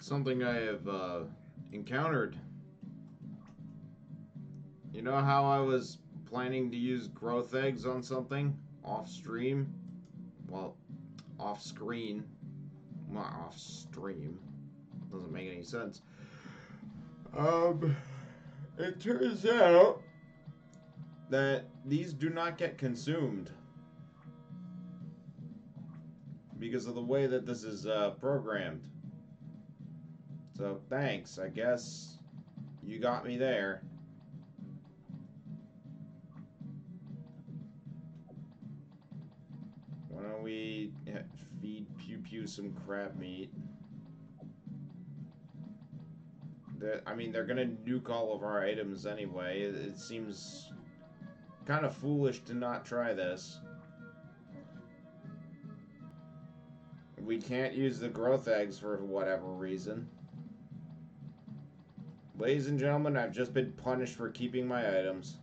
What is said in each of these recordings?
something I have encountered. You know how I was planning to use growth eggs on something off stream? Well, off screen, not off stream. Doesn't make any sense. Um, it turns out that these do not get consumed because of the way that this is programmed. So thanks, I guess you got me there. Why don't we feed Pew Pew some crab meat? I mean, they're gonna nuke all of our items anyway. It seems kind of foolish to not try this. We can't use the growth eggs for whatever reason. Ladies and gentlemen, I've just been punished for keeping my items.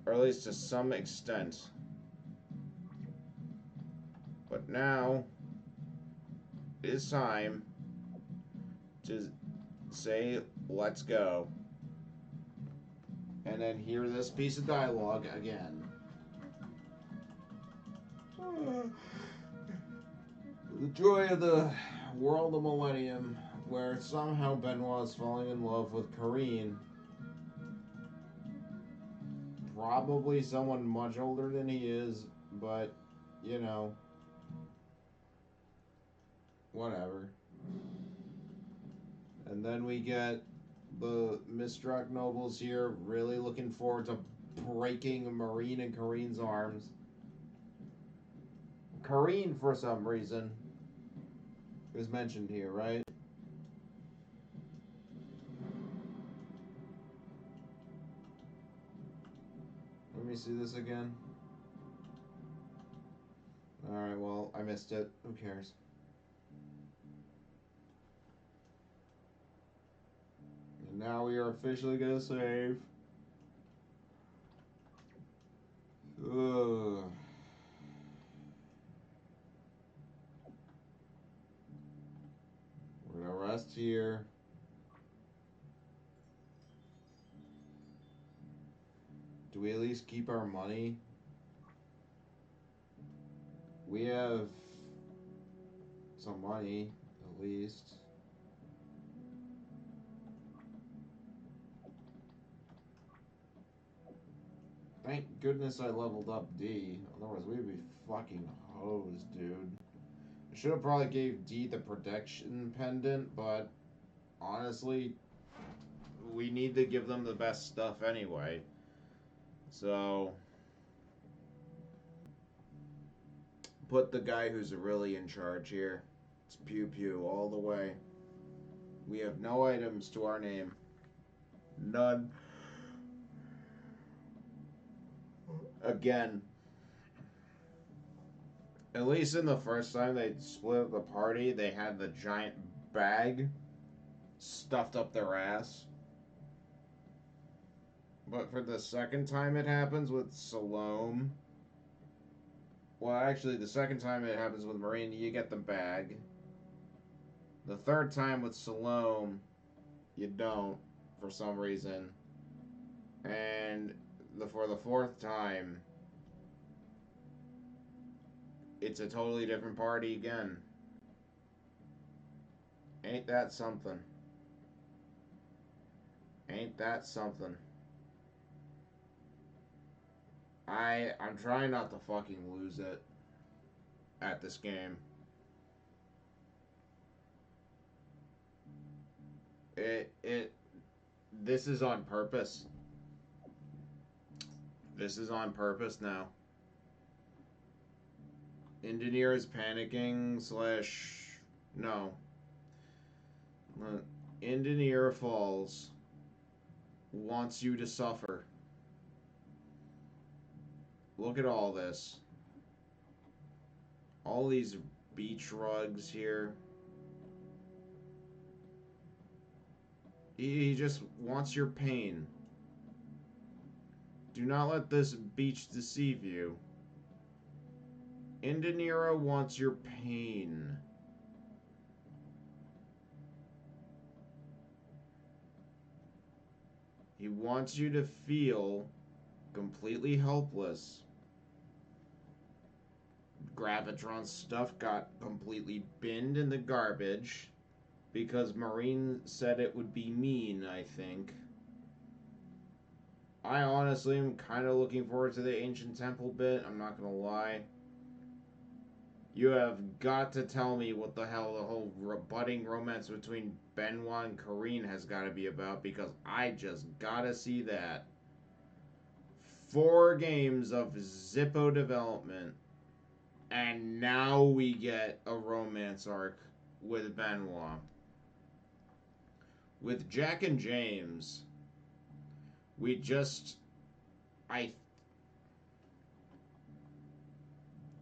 Or at least to some extent. But now, it's time to say, let's go. And then hear this piece of dialogue again. The joy of the world of Millennium, where somehow Benoit is falling in love with Karine. Probably someone much older than he is, but, you know, whatever. And then we get the Mistrak nobles here really looking forward to breaking Marine and Karine's arms. Karine, for some reason, is mentioned here, right? Let me see this again. Alright, well, I missed it. Who cares? And now we are officially gonna save. Ugh. We're gonna rest here. Do we at least keep our money? We have some money, at least. Thank goodness I leveled up D. Otherwise, we'd be fucking hosed, dude. I should have probably gave D the protection pendant, but honestly, we need to give them the best stuff anyway. So, put the guy who's really in charge here. It's Pew Pew all the way. We have no items to our name. None. Again. At least in the first time they split up the party, they had the giant bag stuffed up their ass. But for the second time it happens with Salome. Well, actually, the second time it happens with Marine, you get the bag. The third time with Salome, you don't, for some reason. And for the fourth time, it's a totally different party again. Ain't that something? Ain't that something? I'm trying not to fucking lose it at this game. This is on purpose. This is on purpose now. Engineer is panicking slash no. Engineer falls. Wants you to suffer. Look at all this. All these beach rugs here. He just wants your pain. Do not let this beach deceive you. Indanira wants your pain. He wants you to feel completely helpless. Gravitron's stuff got completely binned in the garbage because Marine said it would be mean, I think. I honestly am kind of looking forward to the Ancient Temple bit, I'm not gonna lie. You have got to tell me what the hell the whole budding romance between Benoit and Karine has got to be about, because I just gotta see that. 4 games of Zippo development, and now we get a romance arc with Benoit. With Jack and James, we just... I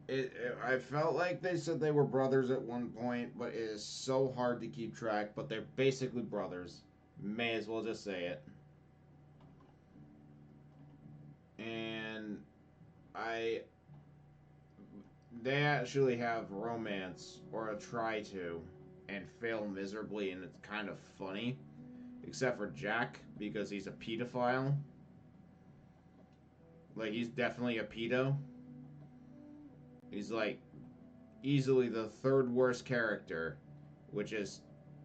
I felt like they said they were brothers at one point, but it is so hard to keep track. But they're basically brothers. May as well just say it. And they actually have romance, or a try to, and fail miserably, and it's kind of funny. Except for Jack, because he's a pedophile. Like, he's definitely a pedo. He's like easily the 3rd worst character, which is,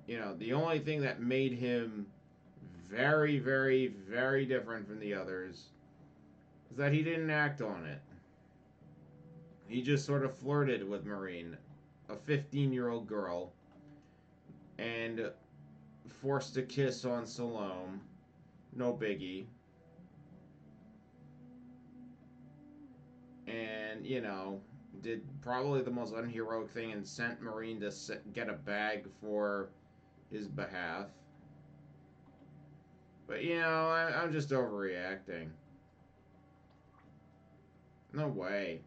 the only thing that made him very, very, very different from the others is that he didn't act on it. He just sort of flirted with Marine, a 15-year-old girl, and forced a kiss on Salome. No biggie. And, did probably the most unheroic thing and sent Marine to get a bag for his behalf. But, I'm just overreacting. No way.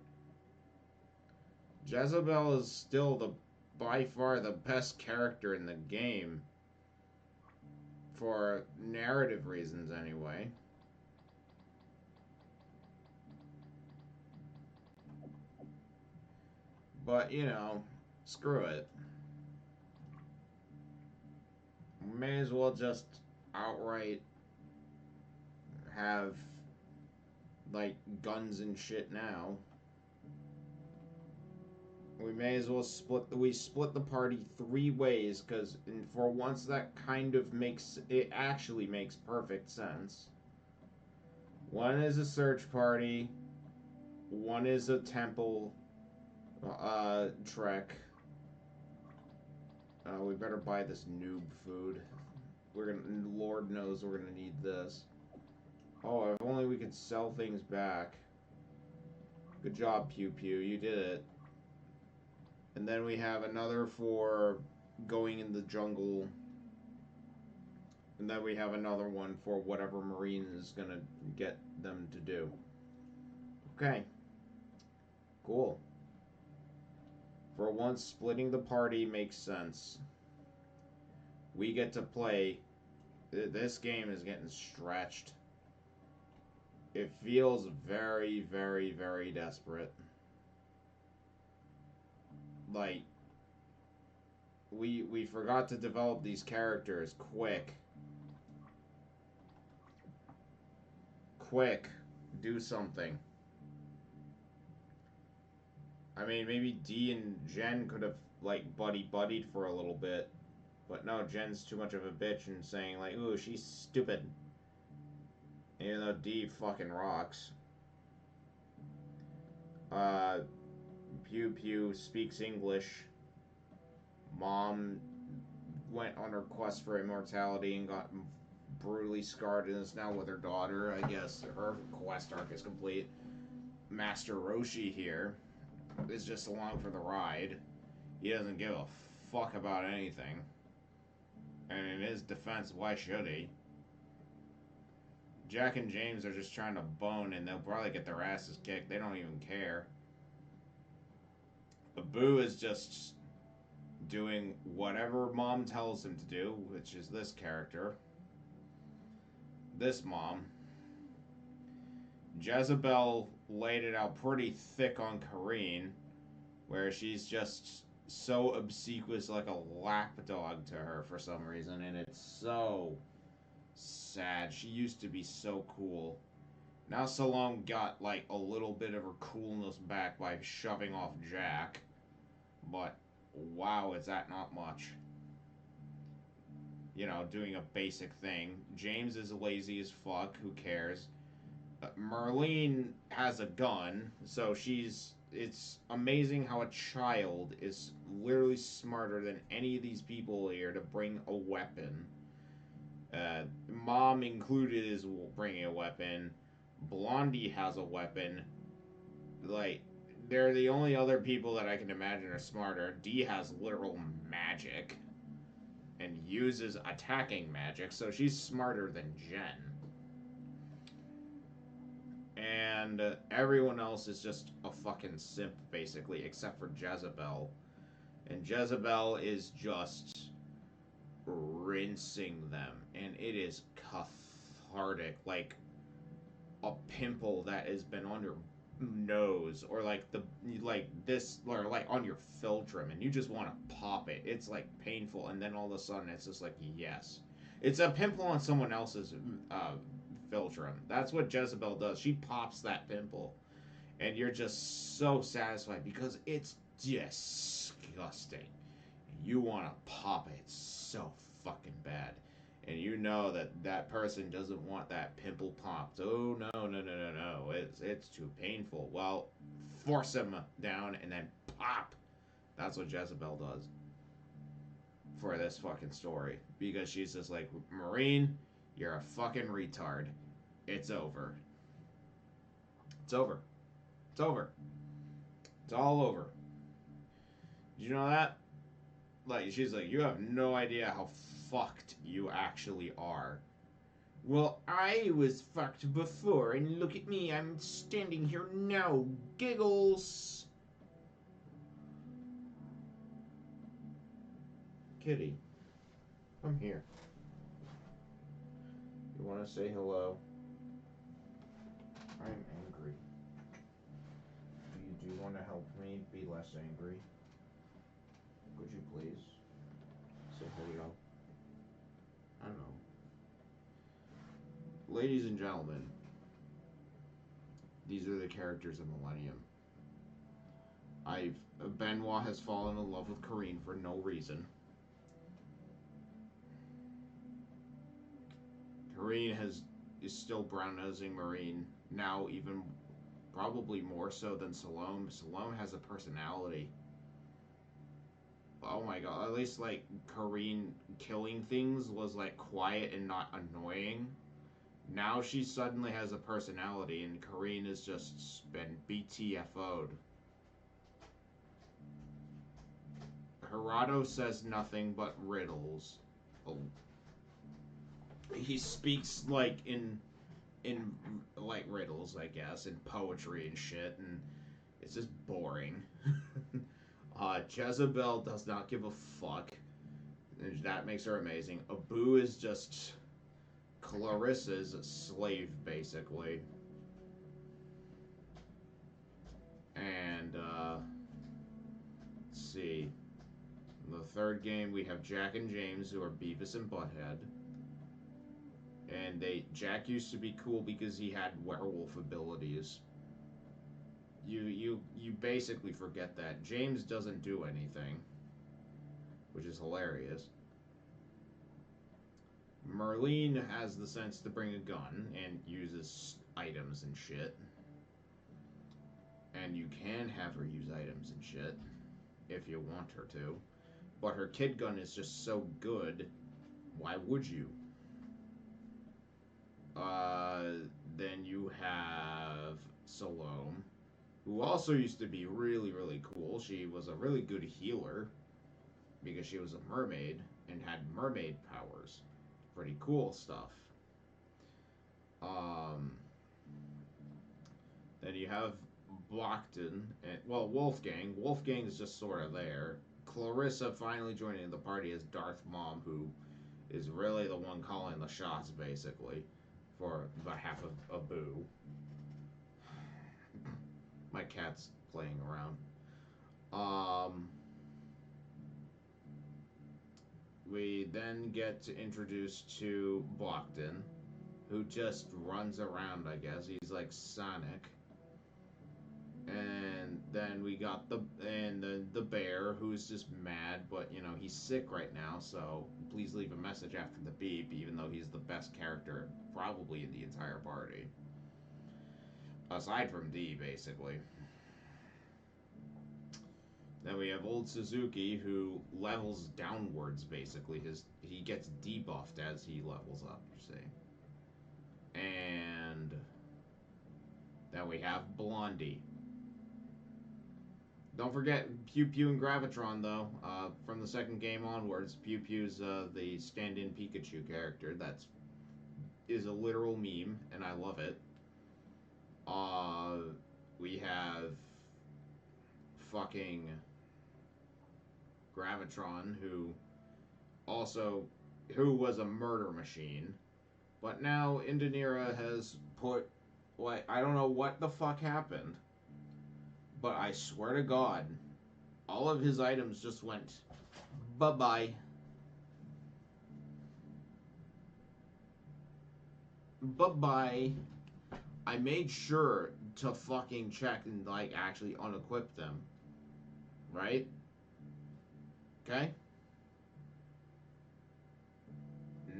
Jezebel is still by far the best character in the game. For narrative reasons, anyway. But, screw it. May as well just outright have, like, guns and shit now. We may as well split the party 3 ways, because for once that kind of actually makes perfect sense. One is a search party, one is a temple trek. We better buy this noob food. Lord knows we're gonna need this. Oh, if only we could sell things back. Good job, Pew Pew, you did it. And then we have another for going in the jungle. And then we have another one for whatever Marine is gonna get them to do. Okay. Cool. For once, splitting the party makes sense. We get to play. This game is getting stretched. It feels very, very, very desperate. Like, we forgot to develop these characters quick. Quick. Do something. I mean, maybe Dee and Jen could have, like, buddied for a little bit. But no, Jen's too much of a bitch and saying, like, ooh, she's stupid. Even though Dee fucking rocks. Pew Pew speaks English. Mom went on her quest for immortality and got brutally scarred and is now with her daughter. I guess her quest arc is complete. Master Roshi here is just along for the ride. He doesn't give a fuck about anything. And in his defense, why should he? Jack and James are just trying to bone, and they'll probably get their asses kicked. They don't even care. Boo is just doing whatever Mom tells him to do, which is this character. This Mom. Jezebel laid it out pretty thick on Karine, where she's just so obsequious, like a lapdog to her for some reason, and it's so Sad. She used to be so cool. Now Salome got like a little bit of her coolness back by shoving off Jack. But wow, is that not much? You know, doing a basic thing. James is lazy as fuck. Who cares? Marlene has a gun, so she's. It's amazing how a child is literally smarter than any of these people here to bring a weapon. Mom included is bringing a weapon. Blondie has a weapon. Like, they're the only other people that I can imagine are smarter. Dee has literal magic and uses attacking magic, so she's smarter than Jen. And everyone else is just a fucking simp, basically, except for Jezebel. And Jezebel is just rinsing them, and it is cathartic, like a pimple that has been on your nose, or like the like this, or like on your philtrum, and you just want to pop it. It's like painful, and then all of a sudden it's just like, yes, it's a pimple on someone else's philtrum. That's what Jezebel does. She pops that pimple, and you're just so satisfied because it's disgusting. You want to pop it so fucking bad. And you know that that person doesn't want that pimple popped. Oh no, no, no, no, no. It's too painful. Well, force him down and then pop. That's what Jezebel does for this fucking story. Because she's just like, Marine, you're a fucking retard. It's over. It's over. It's over. It's all over. Did you know that? Like, she's like, you have no idea how fucked you actually are. Well, I was fucked before, and look at me, I'm standing here now. Giggles. Kitty, come here. You want to say hello? I'm angry. Do you want to help me be less angry? Could you please say hello? I don't know. Ladies and gentlemen, these are the characters of Millennium. Benoit has fallen in love with Karine for no reason. Karine is still brown nosing Marine now, even probably more so than Salome. Salome has a personality. Oh my god! At least like Karine killing things was like quiet and not annoying. Now she suddenly has a personality, and Karine has just been BTFO'd. Gerardo says nothing but riddles. Oh. He speaks like in like riddles, I guess, and poetry and shit, and it's just boring. Jezebel does not give a fuck. And that makes her amazing. Abu is just Clarissa's slave, basically. And, let's see. In the third game, we have Jack and James, who are Beavis and Butthead. And Jack used to be cool because he had werewolf abilities. You basically forget that. James doesn't do anything, which is hilarious. Marlene has the sense to bring a gun and uses items and shit. And you can have her use items and shit if you want her to. But her kid gun is just so good, why would you? Then you have Salome, who also used to be really, really cool. She was a really good healer because she was a mermaid and had mermaid powers. Pretty cool stuff. Then you have Blockton and, well, Wolfgang. Wolfgang is just sort of there. Clarissa finally joining the party as Darth Mom, who is really the one calling the shots, basically, for behalf of Abu. My cat's playing around. we then get introduced to Blockton, who just runs around, I guess. He's like Sonic. And then we got the bear, who's just mad, but you know he's sick right now, so please leave a message after the beep, even though he's the best character probably in the entire party, aside from D, basically. Then we have old Suzuki, who levels downwards, basically. He gets debuffed as he levels up, you see. And then we have Blondie. Don't forget Pew Pew and Gravitron, though. From the second game onwards, Pew Pew's the stand-in Pikachu character. Is a literal meme, and I love it. We have fucking Gravitron, who was a murder machine, but now Indanira has put, what, I don't know what the fuck happened, but I swear to God, all of his items just went bye-bye. Bye-bye. I made sure to fucking check and, like, actually unequip them. Right? Okay?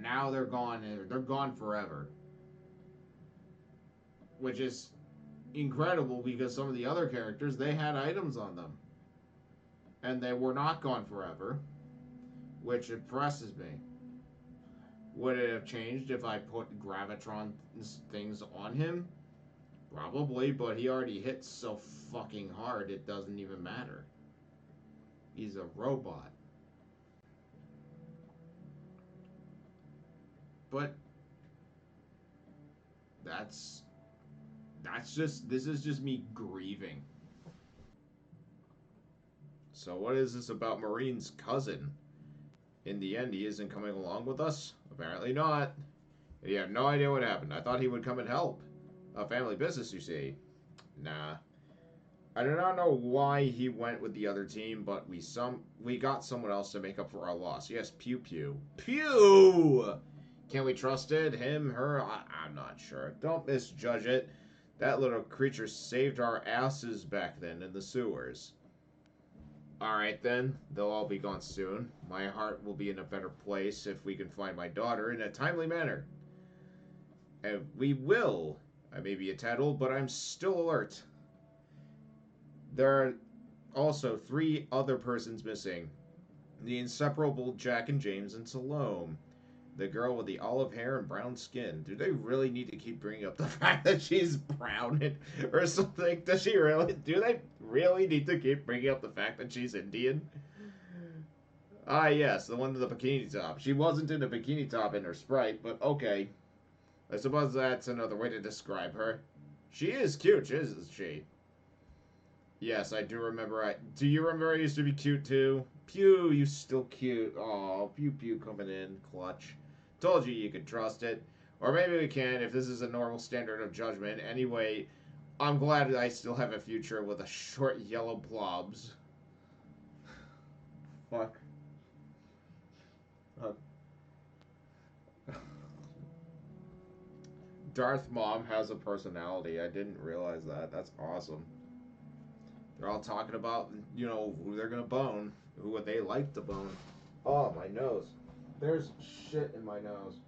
Now they're gone. They're gone forever. Which is incredible because some of the other characters, they had items on them. And they were not gone forever. Which impresses me. Would it have changed if I put Gravitron things on him? Probably, but he already hits so fucking hard it doesn't even matter. He's a robot. But this is just me grieving. So what is this about Marine's cousin? In the end, he isn't coming along with us? Apparently not. You have no idea what happened. I thought he would come and help. A family business, you see. Nah. I do not know why he went with the other team, but we got someone else to make up for our loss. Yes, Pew Pew. Pew! Can we trust it? Him? Her? I'm not sure. Don't misjudge it. That little creature saved our asses back then in the sewers. Alright then, they'll all be gone soon. My heart will be in a better place if we can find my daughter in a timely manner. And we will. I may be a tad old, but I'm still alert. There are also 3 other persons missing. The inseparable Jack and James and Salome. The girl with the olive hair and brown skin. Do they really need to keep bringing up the fact that she's brown or something? Do they really need to keep bringing up the fact that she's Indian? Ah, yes, the one with the bikini top. She wasn't in a bikini top in her Sprite, but okay. I suppose that's another way to describe her. She is cute, isn't she? Yes, I do remember. Do you remember I used to be cute too? Pew, you still cute. Aw, Pew Pew coming in, clutch. Told you could trust it. Or maybe we can, if this is a normal standard of judgment. Anyway, I'm glad I still have a future with a short yellow blobs. Fuck. Darth Mom has a personality. I didn't realize that. That's awesome. They're all talking about, who they're gonna bone. Who would they like to bone? Oh, my nose. There's shit in my nose.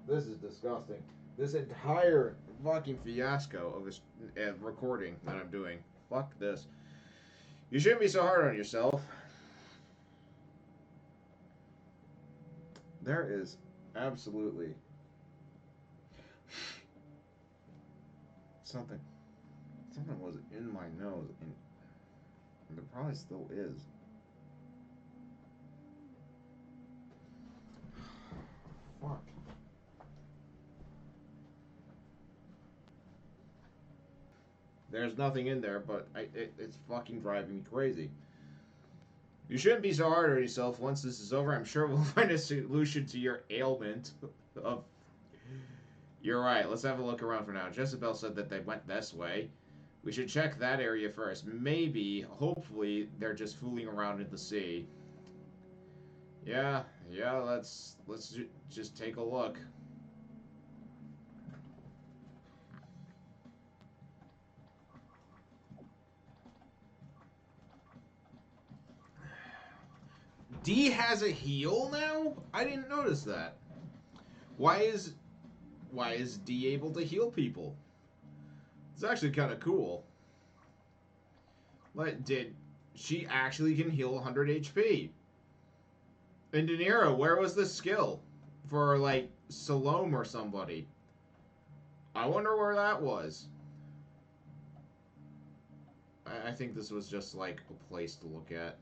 This is disgusting. This entire fucking fiasco of this recording that I'm doing. Fuck this. You shouldn't be so hard on yourself. There is absolutely something was in my nose, and there probably still is. Fuck. There's nothing in there, but it's fucking driving me crazy. You shouldn't be so hard on yourself. Once this is over, I'm sure we'll find a solution to your ailment. You're right. Let's have a look around for now. Jezebel said that they went this way. We should check that area first. Maybe, hopefully, they're just fooling around in the sea. Yeah, yeah, just take a look. D has a heal now? I didn't notice that. Why is why is D able to heal people? It's actually kind of cool. Like, did she actually can heal 100 HP? In De Niro, where was this skill? For, like, Salome or somebody. I wonder where that was. I think this was just, like, a place to look at.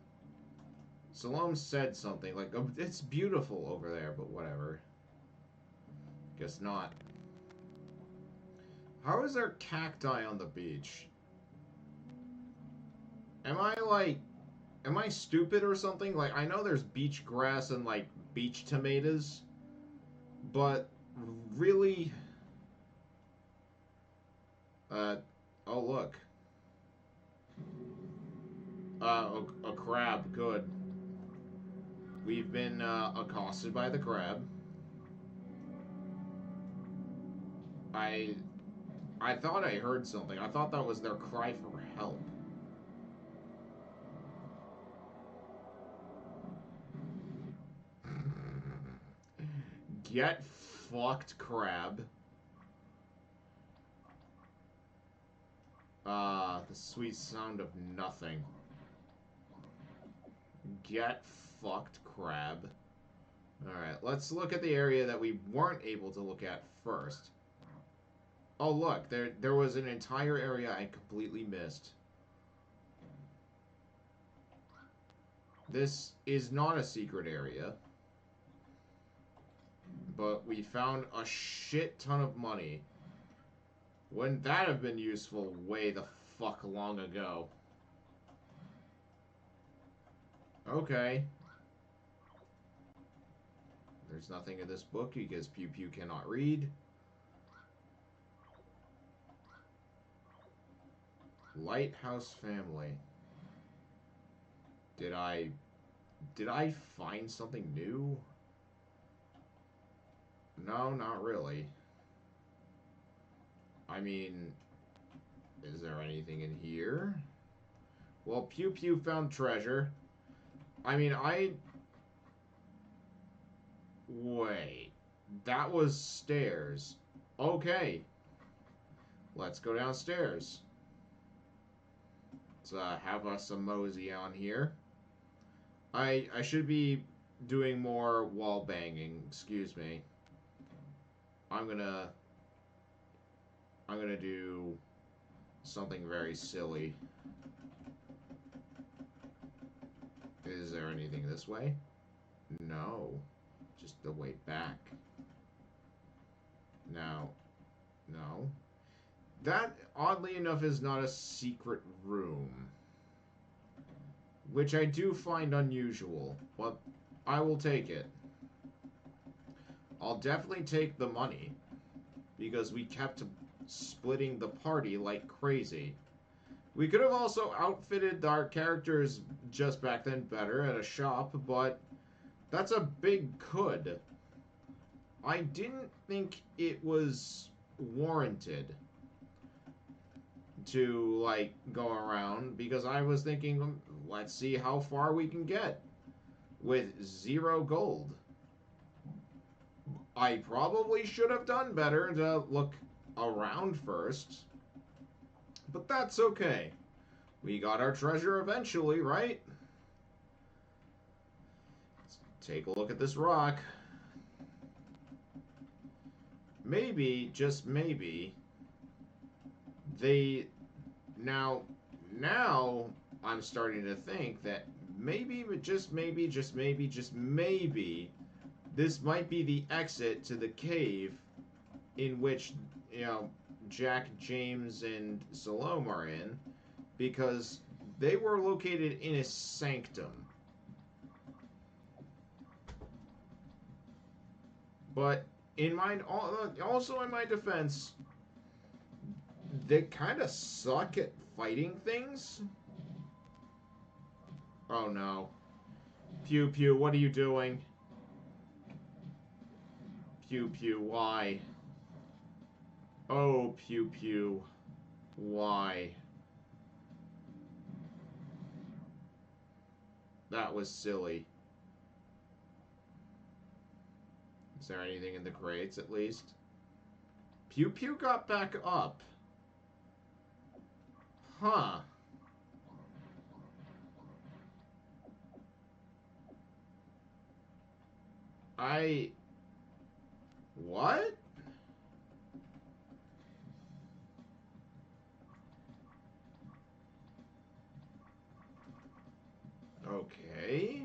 Salome said something, like, oh, it's beautiful over there, but whatever. Guess not. How is there cacti on the beach? Am I, like, am I stupid or something? Like, I know there's beach grass and, like, beach tomatoes, but really... oh, look. A crab, good. We've been, accosted by the crab. I... I thought I heard something. I thought that was their cry for help. Get fucked, crab. The sweet sound of nothing. Get fucked, crab. Alright, let's look at the area that we weren't able to look at first. Oh, look, there was an entire area I completely missed. This is not a secret area. But we found a shit ton of money. Wouldn't that have been useful way the fuck long ago? Okay. There's nothing in this book because Pew Pew cannot read. Lighthouse family. Did I find something new? No, not really. I mean, is there anything in here? Well, Pew Pew found treasure. I mean, wait. That was stairs. Okay. Let's go downstairs. Let's have us a mosey on here. I should be doing more wall banging. Excuse me. I'm gonna do something very silly. Is there anything this way? No. Just the way back. Now, no. That, oddly enough, is not a secret room. Which I do find unusual, but I will take it. I'll definitely take the money, because we kept splitting the party like crazy. We could have also outfitted our characters just back then better at a shop, but that's a big could. I didn't think it was warranted to, like, go around, because I was thinking, let's see how far we can get with 0 gold. I probably should have done better to look around first, but that's okay. We got our treasure eventually, right? Let's take a look at this rock. Maybe, just maybe, they... Now I'm starting to think that maybe, but just maybe, this might be the exit to the cave in which, you know, Jack, James, and Salome are in, because they were located in a sanctum. But also in my defense, they kind of suck at fighting things. Oh no. Pew Pew, what are you doing? Pew Pew, why? Oh, Pew Pew. Why? That was silly. Is there anything in the crates, at least? Pew Pew got back up. Huh. What? Okay.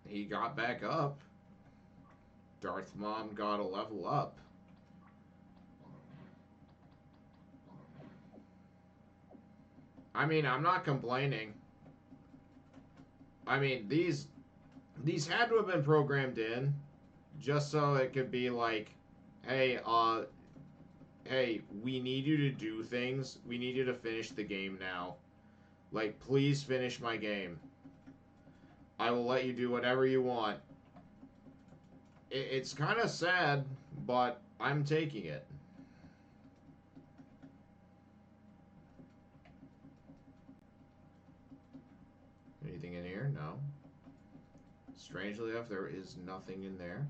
He got back up. Darth Mom got a level up. I mean, I'm not complaining. I mean, these had to have been programmed in just so it could be like, hey, hey, we need you to do things. We need you to finish the game now. Like, please finish my game. I will let you do whatever you want. It's kind of sad, but I'm taking it. Anything in here? No. Strangely enough, there is nothing in there.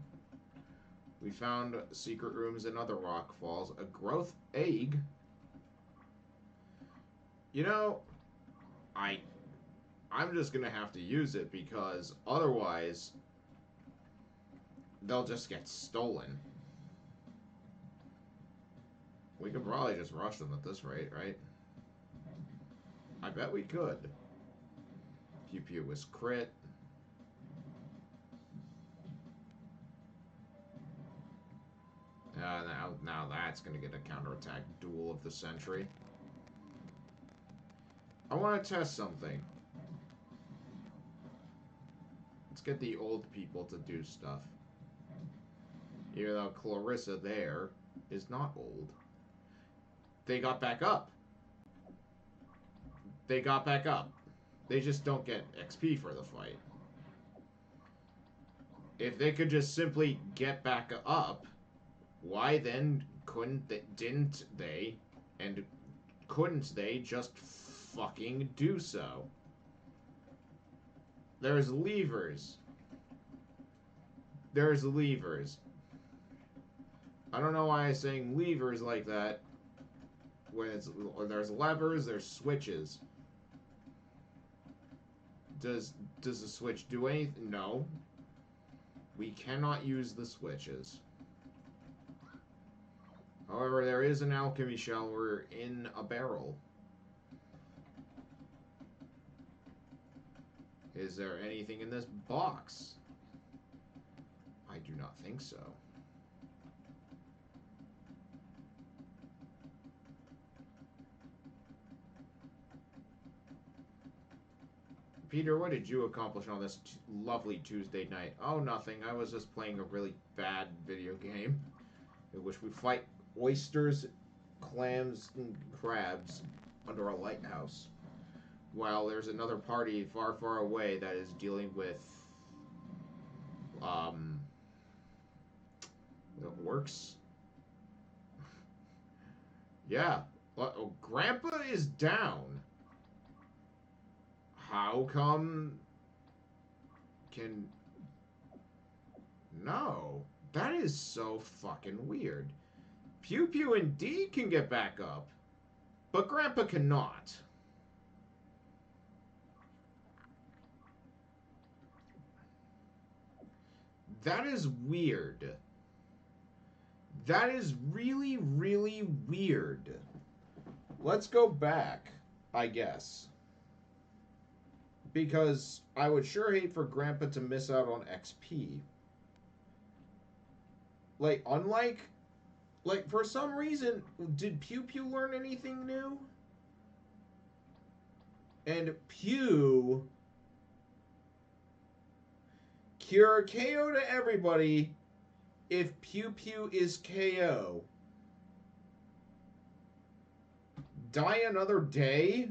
We found secret rooms and other rock falls. A growth egg. You know, I'm just gonna have to use it because otherwise they'll just get stolen. We could probably just rush them at this rate, right? I bet we could. Pew Pew was crit. Now that's gonna get a counterattack duel of the century. I want to test something. Let's get the old people to do stuff. Even though Clarissa there is not old. They got back up. They got back up. They just don't get XP for the fight. If they could just simply get back up, why then didn't they, and couldn't they just fucking do so? There's levers. There's levers. I don't know why I'm saying levers like that. When there's levers, there's switches. Does the switch do anything? No. We cannot use the switches. However, there is an alchemy shell. We're in a barrel. Is there anything in this box? I do not think so. Peter, what did you accomplish on this lovely Tuesday night? Oh, nothing. I was just playing a really bad video game in which we fight oysters, clams, and crabs under a lighthouse. While there's another party far, far away that is dealing with, orcs? Yeah. Oh, Grandpa is down. How come... No. That is so fucking weird. Pew Pew indeed can get back up, but Grandpa cannot. That is weird. That is really, really weird. Let's go back, I guess. Because I would sure hate for Grandpa to miss out on XP. Like, unlike... Like, for some reason, did Pew Pew learn anything new? And Pew... Cure KO to everybody, If Pew Pew is KO, die another day?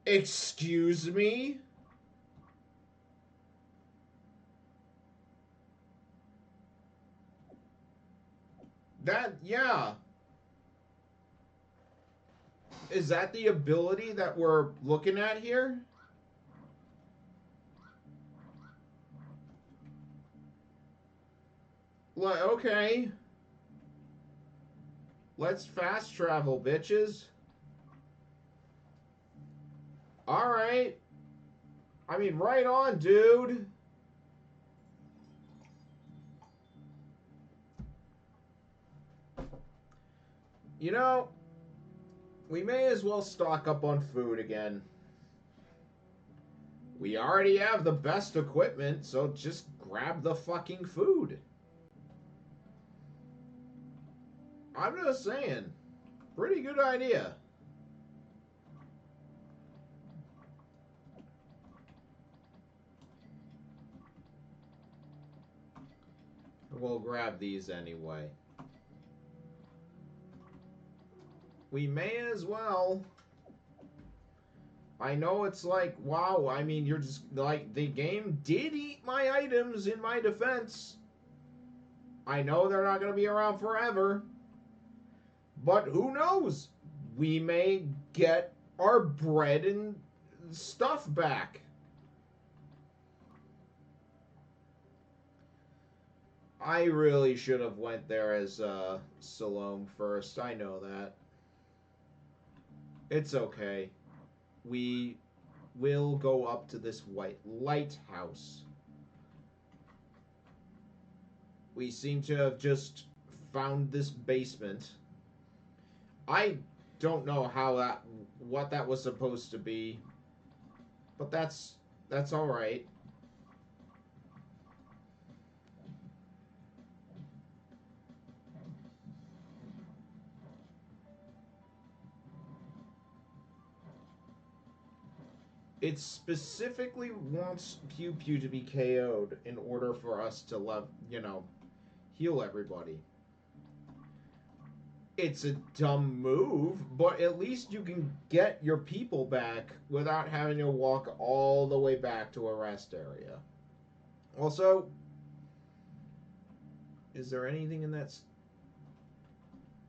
Excuse me? Yeah. Is that the ability that we're looking at here? Like, okay. Let's fast travel, bitches. Alright. I mean, right on, dude. You know, we may as well stock up on food again. We already have the best equipment, so just grab the fucking food. I'm just saying. Pretty good idea. We'll grab these anyway. We may as well. I know it's like, wow, I mean, you're just, like, the game did eat my items in my defense. I know they're not going to be around forever. But who knows? We may get our bread and stuff back. I really should have went there as Salome first. I know that. It's okay. We will go up to this white lighthouse. We seem to have just found this basement. I don't know what that was supposed to be, but that's all right. It specifically wants Pew Pew to be KO'd in order for us to heal everybody. It's a dumb move, but at least you can get your people back without having to walk all the way back to a rest area. Also, is there anything in that?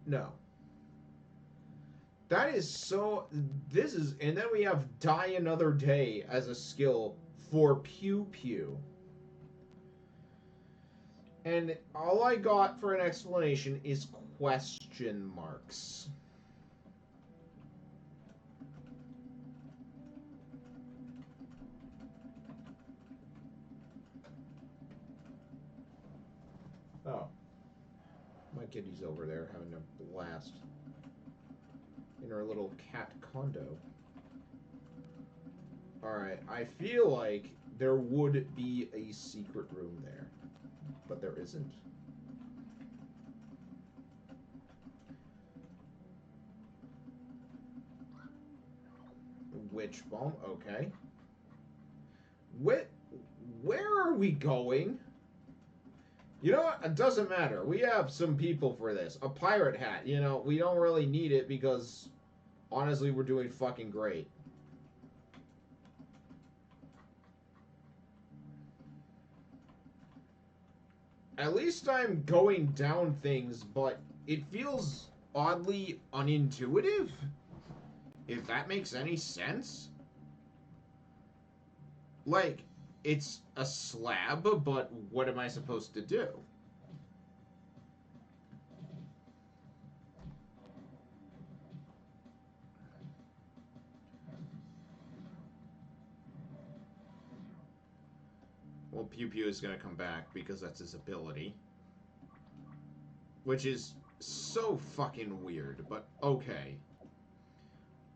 No. That is so. This is. And then we have Die Another Day as a skill for Pew Pew. And all I got for an explanation is question marks. Oh. My kitty's over there having a blast in her little cat condo. Alright, I feel like there would be a secret room there, but there isn't. Witch bomb, okay. Where are we going? You know what? It doesn't matter. We have some people for this. A pirate hat. You know, we don't really need it because, honestly, we're doing fucking great. At least I'm going down things, but it feels oddly unintuitive. If that makes any sense. Like, it's a slab, but what am I supposed to do? Well, Pew Pew is going to come back because that's his ability. Which is so fucking weird, but okay.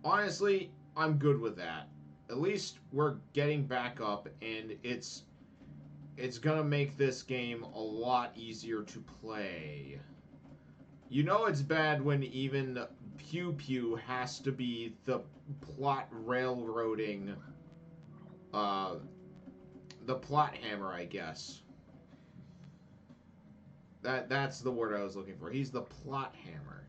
Honestly, I'm good with that. At least we're getting back up, and it's gonna make this game a lot easier to play. You know it's bad when even Pew Pew has to be the plot railroading, the plot hammer, I guess. That's the word I was looking for. He's the plot hammer.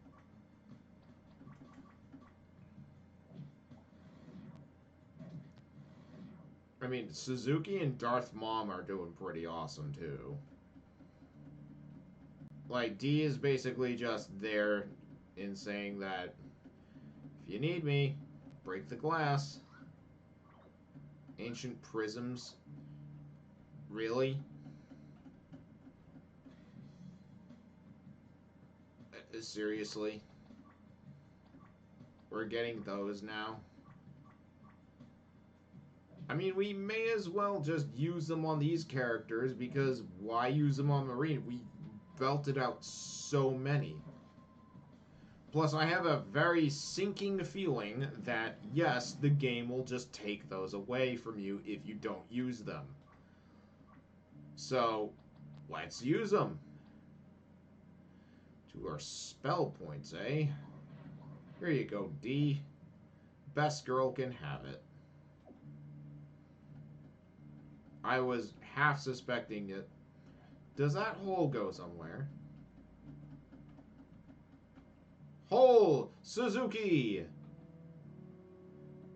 I mean, Suzuki and Darth Mom are doing pretty awesome, too. Like, D is basically just there in saying that if you need me, break the glass. Ancient prisms. Really? Seriously? We're getting those now? I mean, we may as well just use them on these characters, because why use them on Marine? We belted out so many. Plus, I have a very sinking feeling that, yes, the game will just take those away from you if you don't use them. So, let's use them. To our spell points, eh? Here you go, D. Best girl can have it. I was half suspecting it. Does that hole go somewhere? Hole! Suzuki!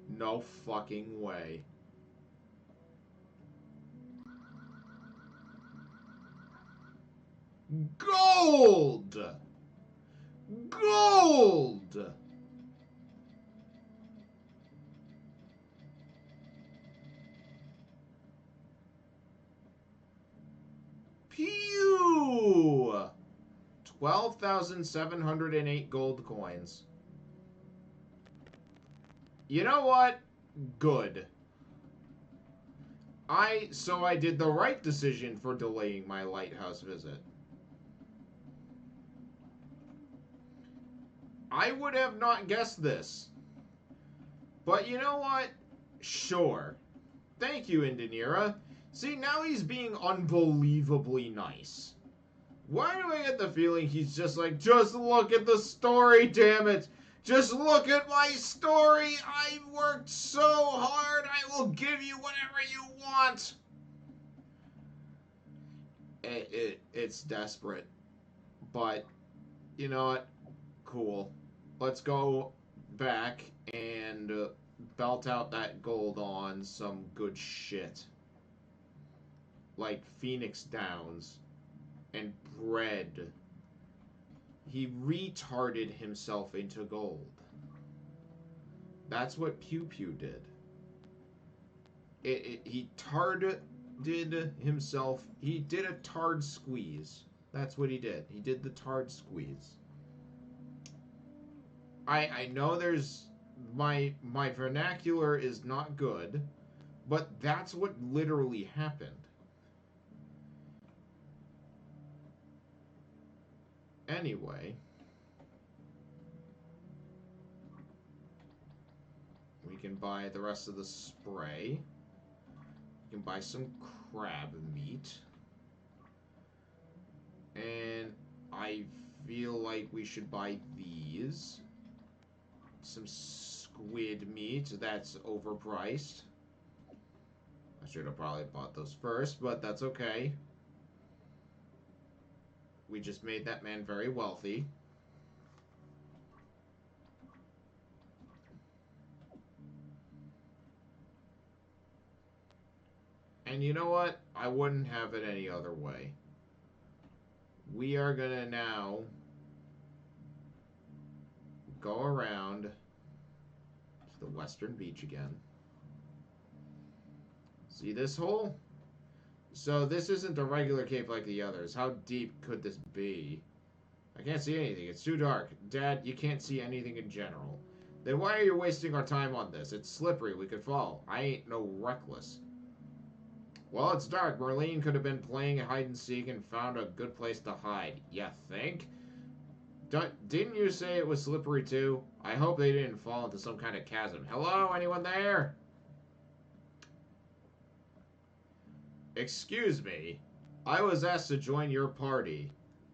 No fucking way. Gold! Gold! Pew! 12,708 gold coins. You know what? Good. So I did the right decision for delaying my lighthouse visit. I would have not guessed this. But you know what? Sure. Thank you, Indanira. See, now he's being unbelievably nice. Why do I get the feeling he's just like, just look at the story, damn it! Just look at my story! I worked so hard, I will give you whatever you want! It's desperate. But, you know what? Cool. Let's go back and belt out that gold on some good shit. Like Phoenix Downs and bread. He retarded himself into gold. That's what Pew Pew did. He tarded himself. He did a tard squeeze. That's what he did. He did the tard squeeze. I know there's my vernacular is not good, but that's what literally happened. Anyway, we can buy the rest of the spray. We can buy some crab meat. And I feel like we should buy these. Some squid meat. That's overpriced. I should have probably bought those first, but that's okay. We just made that man very wealthy. And you know what? I wouldn't have it any other way. We are gonna now go around to the western beach again. See this hole? So this isn't a regular cave like the others. How deep could this be? I can't see anything. It's too dark. Dad, you can't see anything in general. Then why are you wasting our time on this? It's slippery. We could fall. I ain't no reckless. Well, it's dark. Marlene could have been playing hide and seek and found a good place to hide. Ya think? Didn't you say it was slippery too? I hope they didn't fall into some kind of chasm. Hello? Anyone there? Excuse me. I was asked to join your party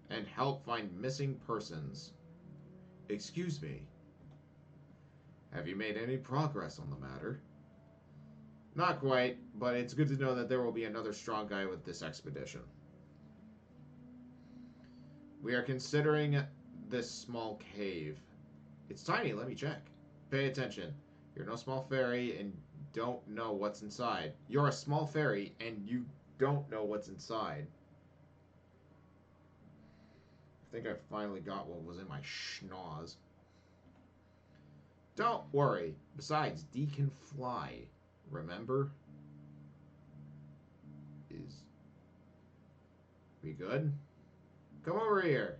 and help find missing persons. Excuse me. Have you made any progress on the matter? Not quite, but it's good to know that there will be another strong guy with this expedition. We are considering this small cave. It's tiny, let me check. Pay attention. You're no small fairy and don't know what's inside. You're a small fairy and you don't know what's inside. I think I finally got what was in my schnoz. Don't worry. Besides, D can fly. Remember? Is we good? Come over here.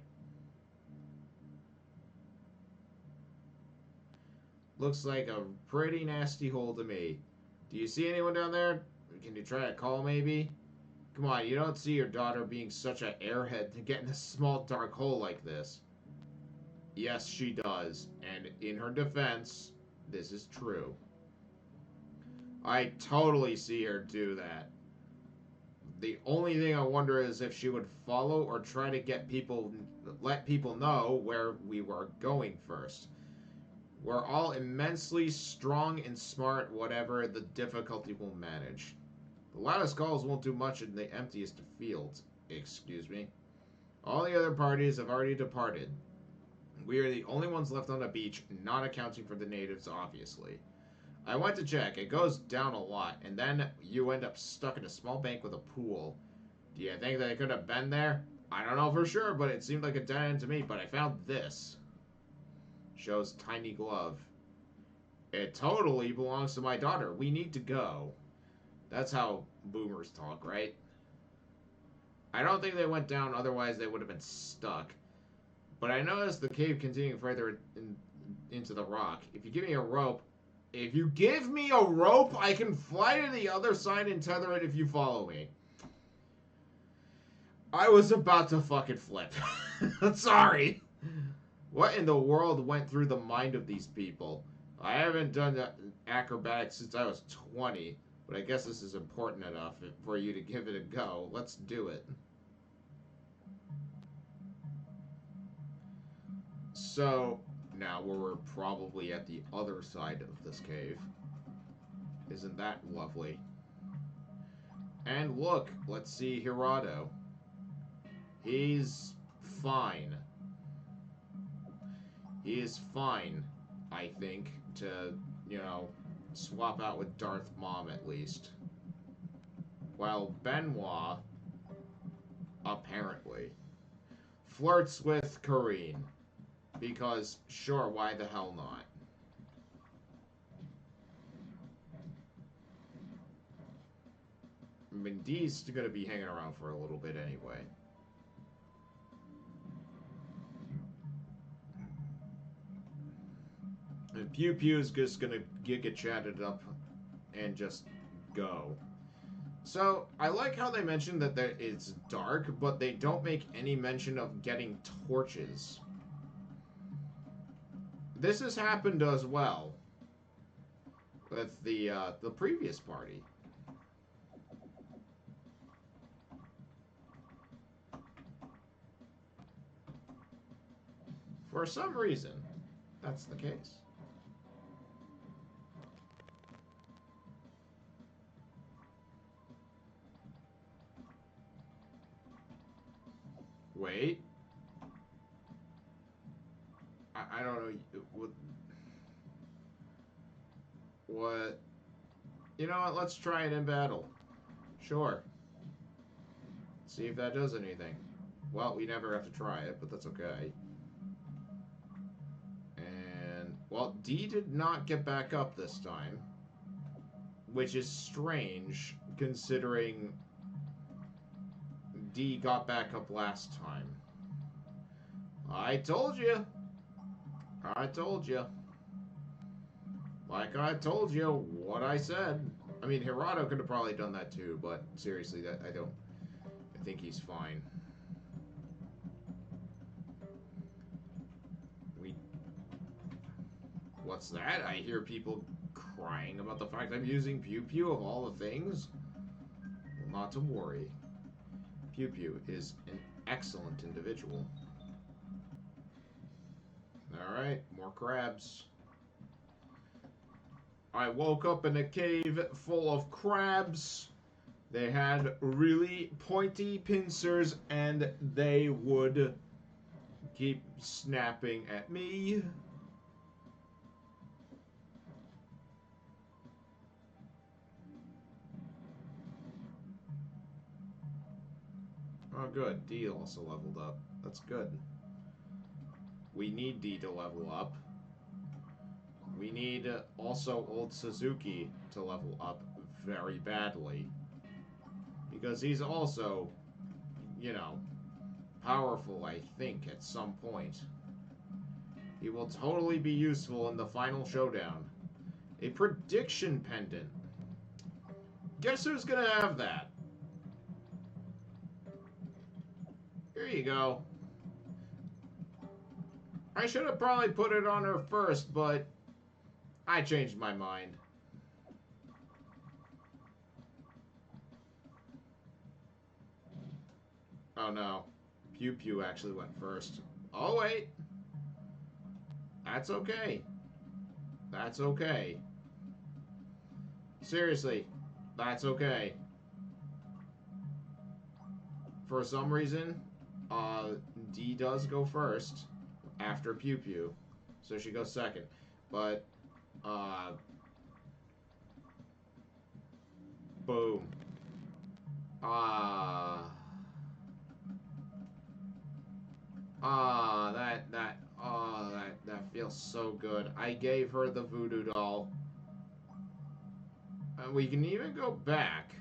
Looks like a pretty nasty hole to me. Do you see anyone down there? Can you try to call maybe? Come on, you don't see your daughter being such an airhead to get in a small dark hole like this. Yes, she does. And in her defense, this is true. I totally see her do that. The only thing I wonder is if she would follow or try to let people know where we were going first. We're all immensely strong and smart, whatever the difficulty will manage. The loudest calls won't do much in the emptiest of fields. Excuse me. All the other parties have already departed. We are the only ones left on the beach, not accounting for the natives, obviously. I went to check. It goes down a lot, and then you end up stuck in a small bank with a pool. Do you think that it could have been there? I don't know for sure, but it seemed like a dead end to me, but I found this. Shows tiny glove. It totally belongs to my daughter. We need to go. That's how boomers talk, right? I don't think they went down, otherwise they would have been stuck. But I noticed the cave continuing further into the rock. If you give me a rope, I can fly to the other side and tether it if you follow me. I was about to fucking flip. Sorry. What in the world went through the mind of these people? I haven't done acrobatics since I was 20, but I guess this is important enough for you to give it a go. Let's do it. So, now we're probably at the other side of this cave. Isn't that lovely? And look, let's see Hirado. He's fine. He is fine, I think, to, swap out with Darth Mom at least. While Benoit, apparently, flirts with Karine. Because, sure, why the hell not? I mean, Dee's gonna be hanging around for a little bit anyway. And Pew Pew is just gonna get chatted up and just go. So, I like how they mentioned that it's dark, but they don't make any mention of getting torches. This has happened as well with the previous party. For some reason, that's the case. Wait. I don't know. What? You know what? Let's try it in battle. Sure. See if that does anything. Well, we never have to try it, but that's okay. And, well, D did not get back up this time. Which is strange, considering D got back up last time. I told you. I told you. Like I told you, what I said. I mean, Hirado could have probably done that too, but seriously, I think he's fine. What's that? I hear people crying about the fact I'm using Pew Pew of all the things. Well, not to worry. Pew Pew is an excellent individual. Alright, more crabs. I woke up in a cave full of crabs. They had really pointy pincers and they would Keep snapping at me. Oh, good. D also leveled up. That's good. We need D to level up. We need also old Suzuki to level up very badly. Because he's also, you know, powerful, I think, at some point. He will totally be useful in the final showdown. A prediction pendant. Guess who's gonna have that? Here you go. I should have probably put it on her first, but I changed my mind. Oh no. Pew Pew actually went first. Oh wait. That's okay. That's okay. Seriously. That's okay. For some reason, D does go first after Pew Pew. So she goes second. But, boom. That feels so good. I gave her the voodoo doll. We can even go back.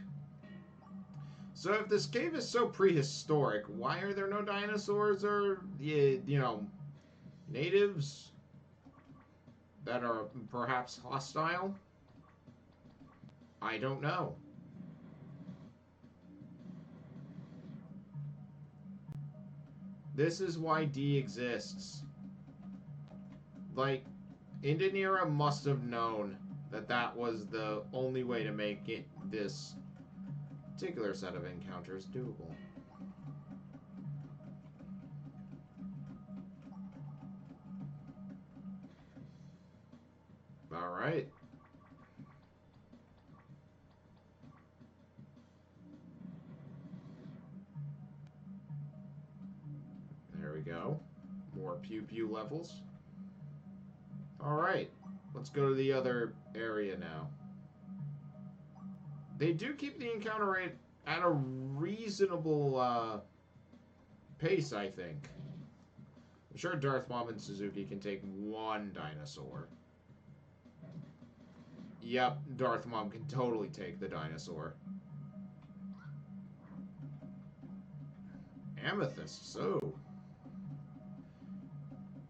So if this cave is so prehistoric, why are there no dinosaurs or, you know, natives that are perhaps hostile? I don't know. This is why D exists. Like, Indinera must have known that that was the only way to make it this particular set of encounters doable. Alright. There we go. More Pew Pew levels. Alright. Let's go to the other area now. They do keep the encounter rate at a reasonable pace, I think. I'm sure Darth Mom and Suzuki can take one dinosaur. Yep, Darth Mom can totally take the dinosaur. Amethyst, so.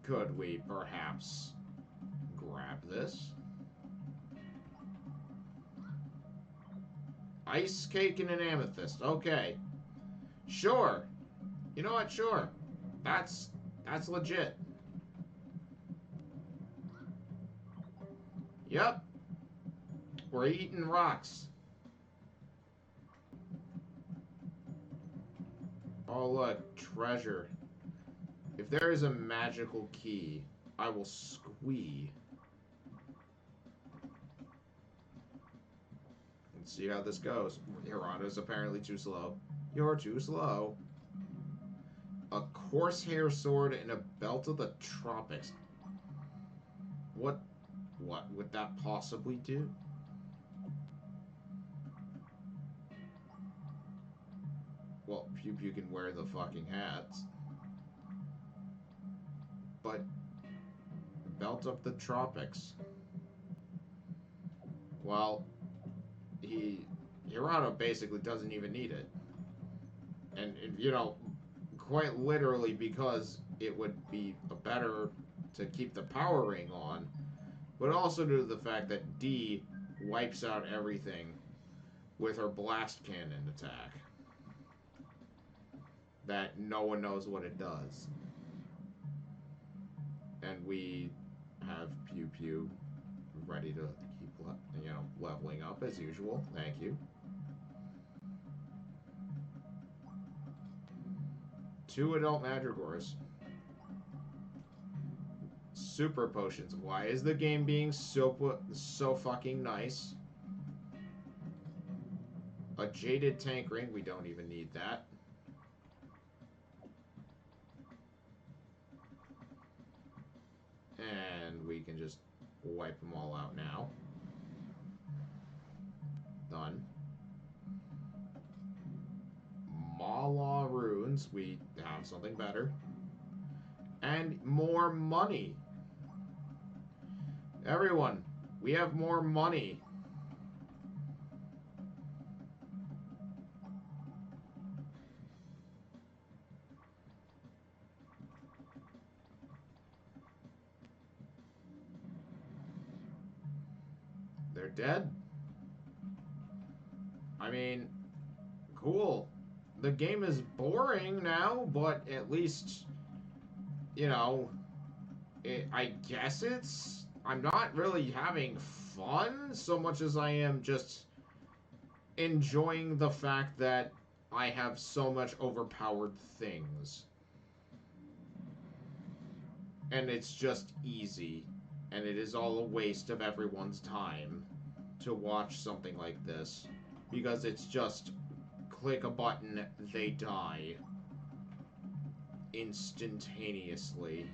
Could we perhaps grab this? Ice cake and an amethyst. Okay. Sure. You know what? Sure. That's legit. Yep. We're eating rocks. Oh, look. Treasure. If there is a magical key, I will squee. Let's see how this goes. Hirato's apparently too slow. You're too slow. A Corsair sword and a belt of the tropics. What would that possibly do? Well, Pew Pew can wear the fucking hats. But belt of the tropics. Well, Hirato basically doesn't even need it. And you know, quite literally because it would be better to keep the power ring on, but also due to the fact that D wipes out everything with her blast cannon attack. That no one knows what it does. And we have Pew Pew ready to keep, you know, leveling up as usual. Thank you. 2 adult madrigors. Super potions. Why is the game being so fucking nice? A jaded tank ring. We don't even need that. just wipe them all out now. Done. Mala runes. We have something better. And more money. Everyone, we have more money. They're dead? I mean, cool. The game is boring now, but at least, you know, I guess it's... I'm not really having fun so much as I am just enjoying the fact that I have so much overpowered things. And it's just easy. And it is all a waste of everyone's time to watch something like this. Because it's just click a button, they die. Instantaneously.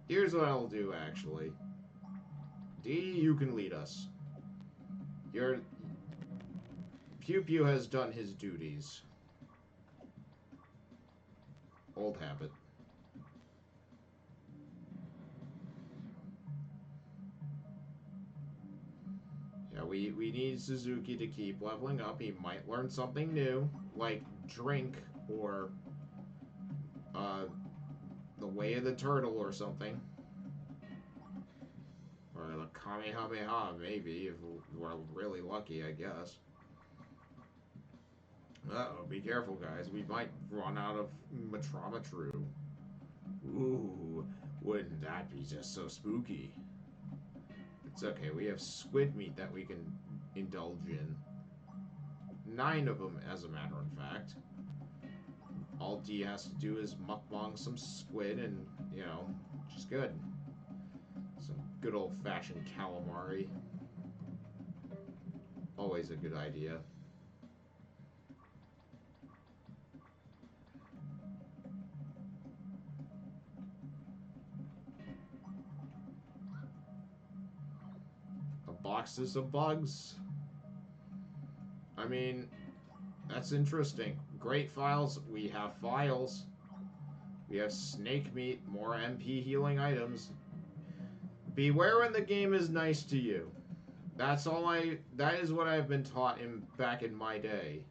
Here's what I'll do, actually. D, you can lead us. Pew Pew has done his duties. Old habit. Yeah, we need Suzuki to keep leveling up. He might learn something new, like drink or the way of the turtle or something. Or the Kamehameha, maybe, if we're really lucky, I guess. Uh-oh, be careful, guys. We might run out of Matramatru. Ooh, wouldn't that be just so spooky? It's okay, we have squid meat that we can indulge in. 9 of them, as a matter of fact. All D has to do is mukbang some squid and, you know, just good. Some good old-fashioned calamari. Always a good idea. Boxes of bugs. I mean, that's interesting. Great files. We have files. We have snake meat, more MP healing items. Beware when the game is nice to you. That is what I've been taught back in my day.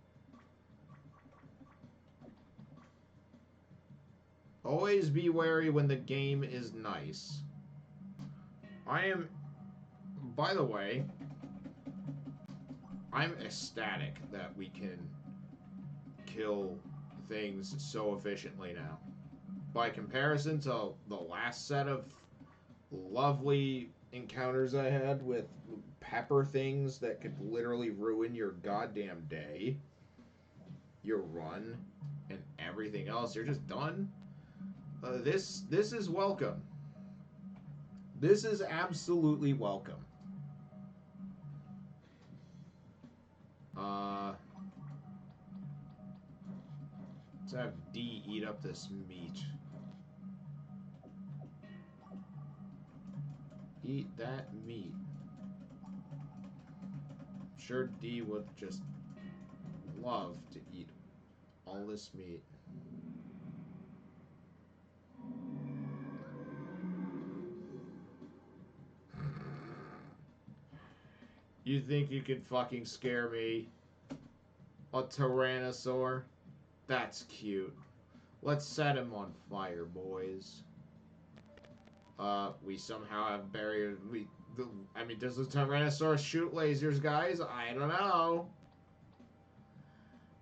Always be wary when the game is nice. By the way, I'm ecstatic that we can kill things so efficiently now. By comparison to the last set of lovely encounters I had with pepper things that could literally ruin your goddamn day, your run, and everything else, you're just done. This is welcome. This is absolutely welcome. Let's have D eat up this meat. Eat that meat. I'm sure D would just love to eat all this meat. You think you can fucking scare me? A Tyrannosaur? That's cute. Let's set him on fire, boys. We somehow have barrier. I mean, does the Tyrannosaurus shoot lasers, guys? I don't know.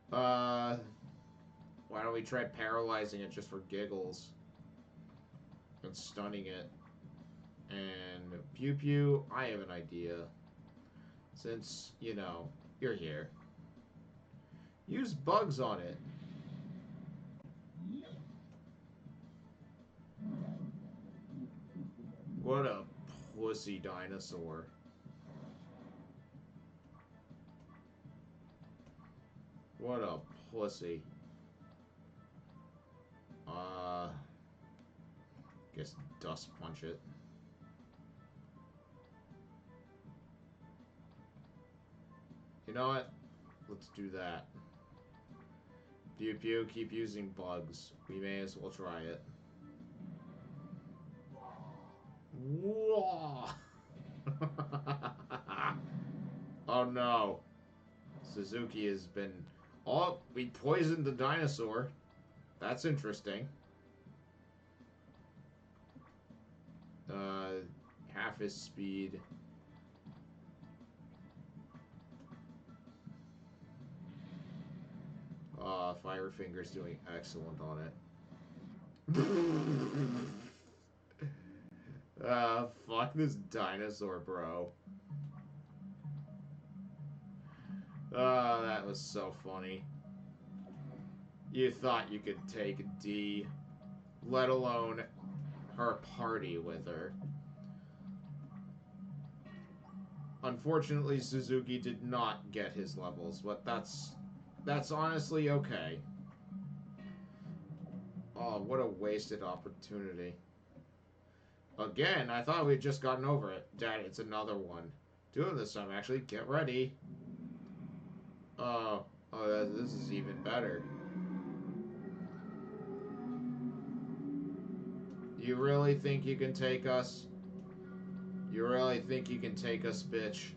Why don't we try paralyzing it just for giggles? And stunning it. And Pew Pew, I have an idea. Since, you know, you're here. Use bugs on it. What a pussy dinosaur. What a pussy. Guess dust punch it. You know what? Let's do that. Pew pew, keep using bugs. We may as well try it. Whoa! Oh no. Suzuki has been... Oh, we poisoned the dinosaur. That's interesting. Half his speed. Firefinger's doing excellent on it. Fuck this dinosaur, bro. That was so funny. You thought you could take D, let alone her party with her. Unfortunately, Suzuki did not get his levels, but that's honestly okay. Oh, what a wasted opportunity. Again, I thought we'd just gotten over it. Dad, it's another one. Two of this time, actually. Get ready. Oh, this is even better. You really think you can take us? You really think you can take us, bitch?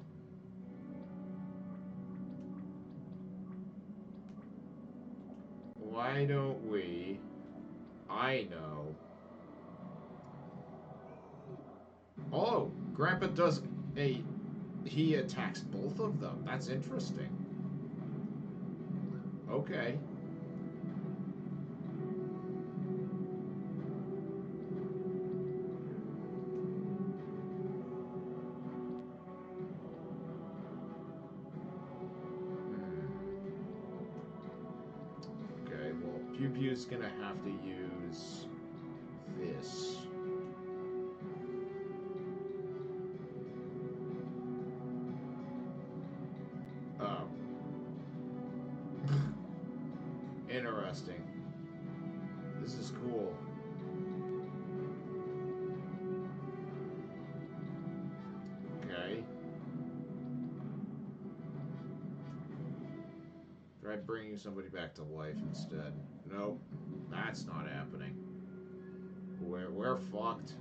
Why don't we? I know. Oh, Grandpa does a... He attacks both of them. That's interesting. Okay. Okay, well, Pew Pew's gonna have to use this. Oh. Interesting. This is cool. Okay. Try bringing somebody back to life instead. Nope. That's not happening. We're fucked.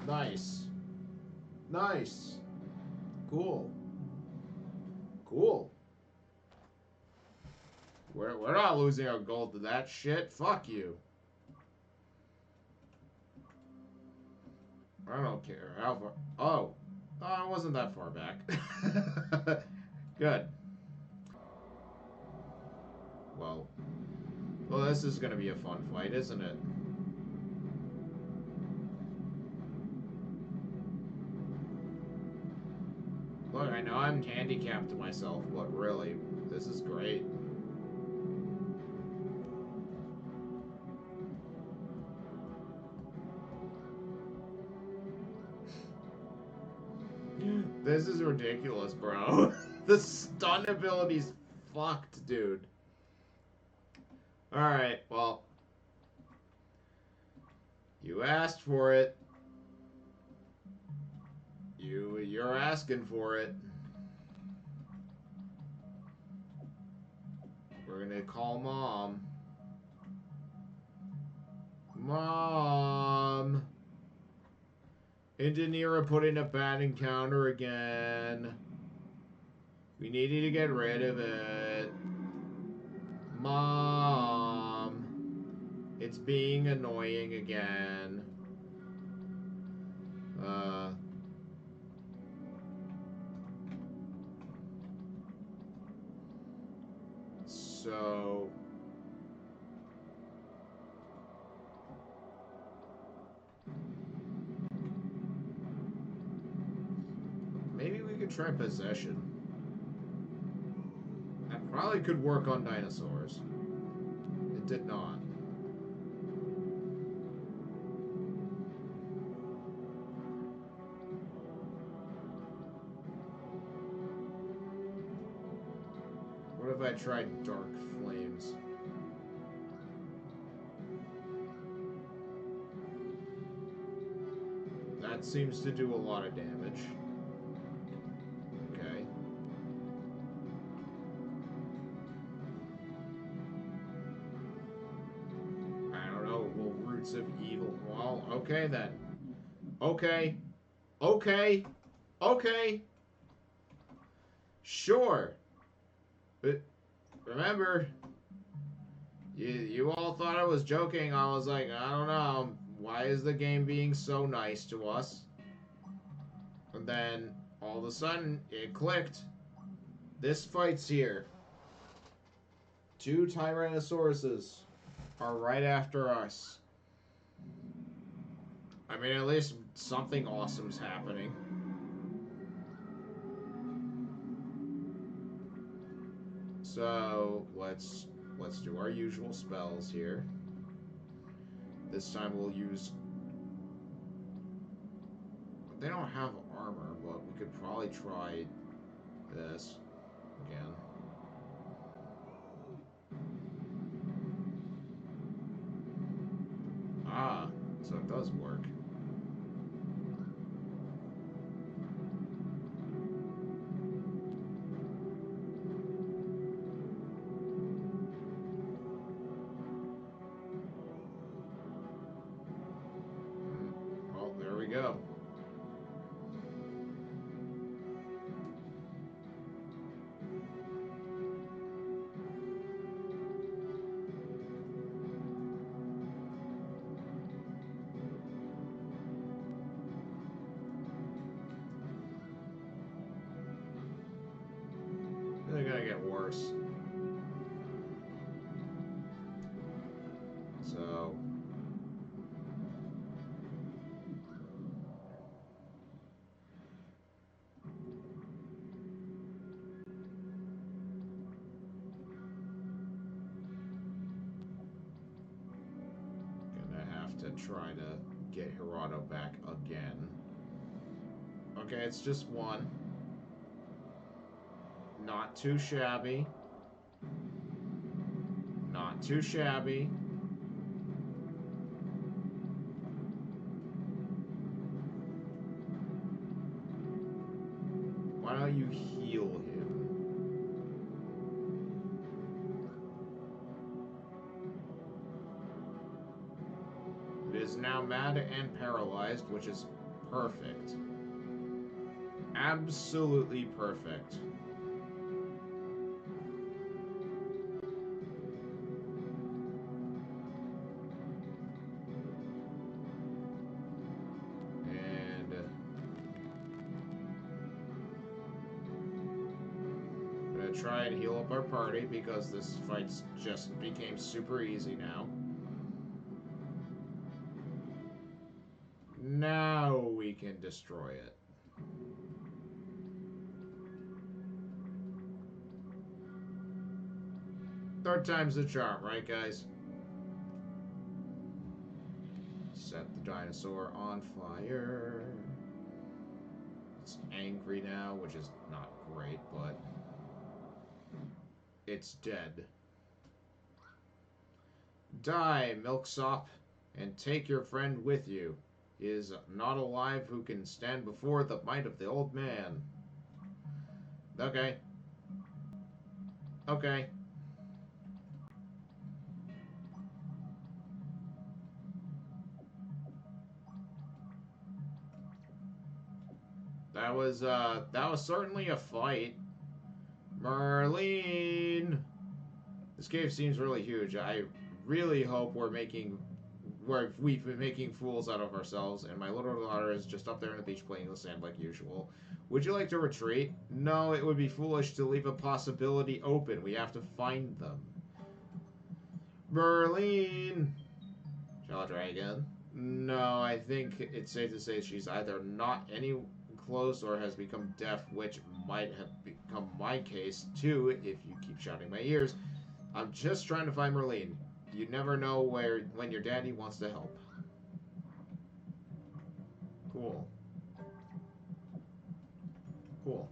Nice. Nice. Cool. Cool. We're not losing our gold to that shit. Fuck you. I don't care how far. Oh. Oh, it wasn't that far back. Good. Well, this is gonna be a fun fight, isn't it? Look, I know I'm handicapped to myself, but really, this is great. This is ridiculous, bro. The stun ability's fucked, dude. Alright, well. You asked for it. You're asking for it. We're gonna call Mom. Mom! Engineer put in a bad encounter again. We needed to get rid of it. Mom! It's being annoying again. So... maybe we could try possession. That probably could work on dinosaurs. It did not. What if I tried Dark Flames? That seems to do a lot of damage. Okay. Appearance of evil. Well, okay then. Okay. Okay. Okay. Sure. But remember, you all thought I was joking. I was like, I don't know. Why is the game being so nice to us? And then, all of a sudden, it clicked. This fight's here. 2 Tyrannosauruses are right after us. I mean, at least something awesome's happening. So, let's do our usual spells here. This time we'll use... They don't have armor, but we could probably try this again. Ah, so it does work. Well, there we go. They're gonna get worse. So... Gonna have to try to get Hirado back again. Okay, it's just one. Not too shabby. Not too shabby. Why don't you heal him? It is now mad and paralyzed, which is perfect. Absolutely perfect. Try and heal up our party because this fight just became super easy now. Now we can destroy it. Third time's the charm, right guys? Set the dinosaur on fire. It's angry now, which is not great, but it's dead. Die, milksop, and take your friend with you. He is not alive who can stand before the might of the old man. Okay. Okay. That was certainly a fight. Merlin! This cave seems really huge. I really hope we've been making fools out of ourselves, and my little daughter is just up there on the beach playing in the sand like usual. Would you like to retreat? No, it would be foolish to leave a possibility open. We have to find them. Merlin! Shall I try again? No, I think it's safe to say she's either not any close or has become deaf, which might have become my case too if you keep shouting in my ears. I'm just trying to find Merlin. You never know when your daddy wants to help. Cool. Cool.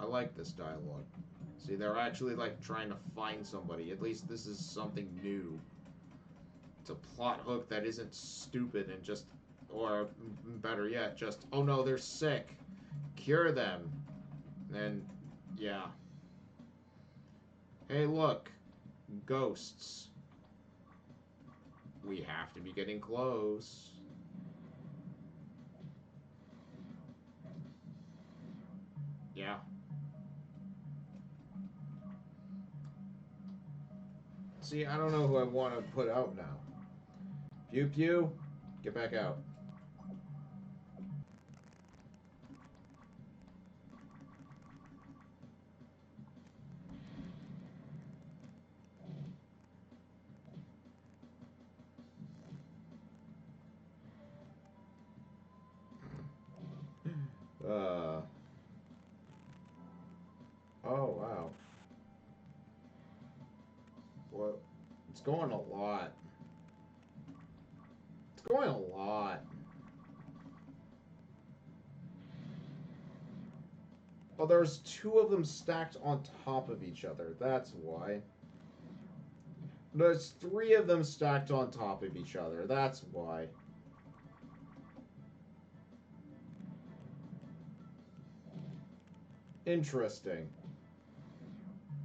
I like this dialogue. See, they're actually like trying to find somebody. At least this is something new. It's a plot hook that isn't stupid and just, or better yet, just, oh no, they're sick. Cure them. And, yeah. Hey, look. Ghosts. We have to be getting close. Yeah. See, I don't know who I want to put out now. Pew Pew, get back out. Uh. Oh, wow. Well, it's going a lot. It's going a lot. Oh, there's two of them stacked on top of each other. That's why. There's three of them stacked on top of each other. That's why. Interesting.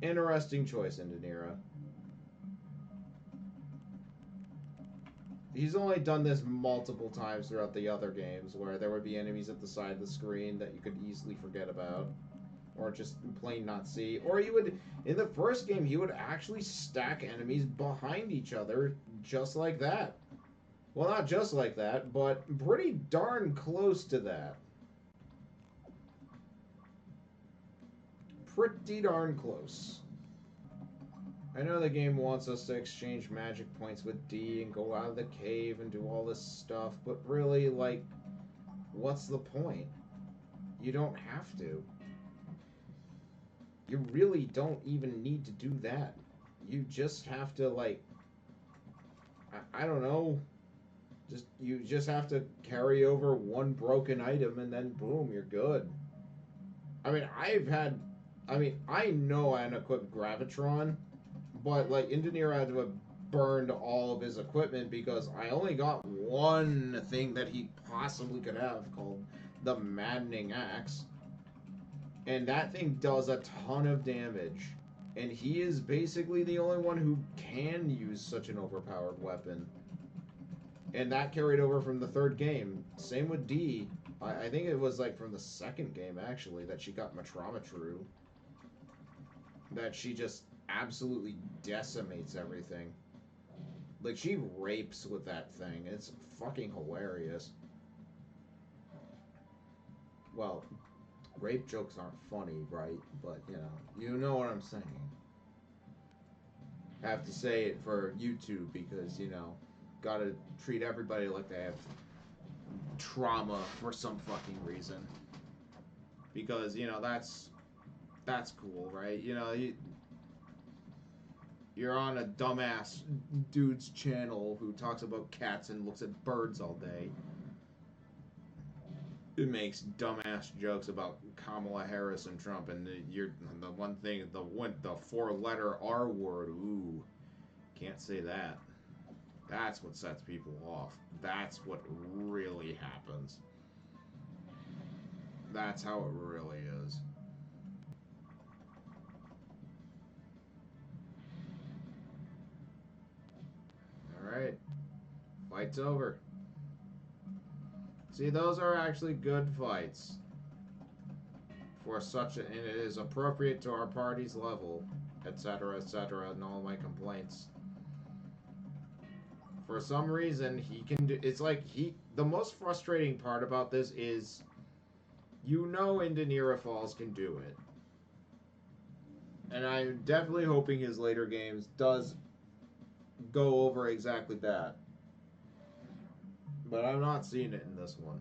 Interesting choice, Indanira. He's only done this multiple times throughout the other games where there would be enemies at the side of the screen that you could easily forget about. Or just plain not see. Or he would, in the first game, he would actually stack enemies behind each other just like that. Well, not just like that, but pretty darn close to that. Pretty darn close. I know the game wants us to exchange magic points with D and go out of the cave and do all this stuff, but really, like, what's the point? You don't have to. You really don't even need to do that. You just have to, like, I don't know. You just have to carry over one broken item and then boom, you're good. I mean, I know I unequipped Gravitron, but like Engineer had to have burned all of his equipment because I only got one thing that he possibly could have called the Maddening Axe. And that thing does a ton of damage. And he is basically the only one who can use such an overpowered weapon. And that carried over from the third game. Same with D. I think it was like from the second game actually that she got Matramatru. That she just absolutely decimates everything. Like she rapes with that thing. It's fucking hilarious. Well, rape jokes aren't funny, right? But you know what I'm saying. I have to say it for YouTube because gotta treat everybody like they have trauma for some fucking reason. Because that's cool, right? You're on a dumbass dude's channel who talks about cats and looks at birds all day. It makes dumbass jokes about Kamala Harris and Trump, and you're the one thing, the four-letter R word. Ooh, can't say that. That's what sets people off. That's what really happens. That's how it really is. Alright. Fight's over. See, those are actually good fights. For such and it is appropriate to our party's level, etc., etc., and all my complaints. For some reason, he can do... It's like the most frustrating part about this is... Indanira Falls can do it. And I'm definitely hoping his later games does go over exactly that. But I'm not seeing it in this one.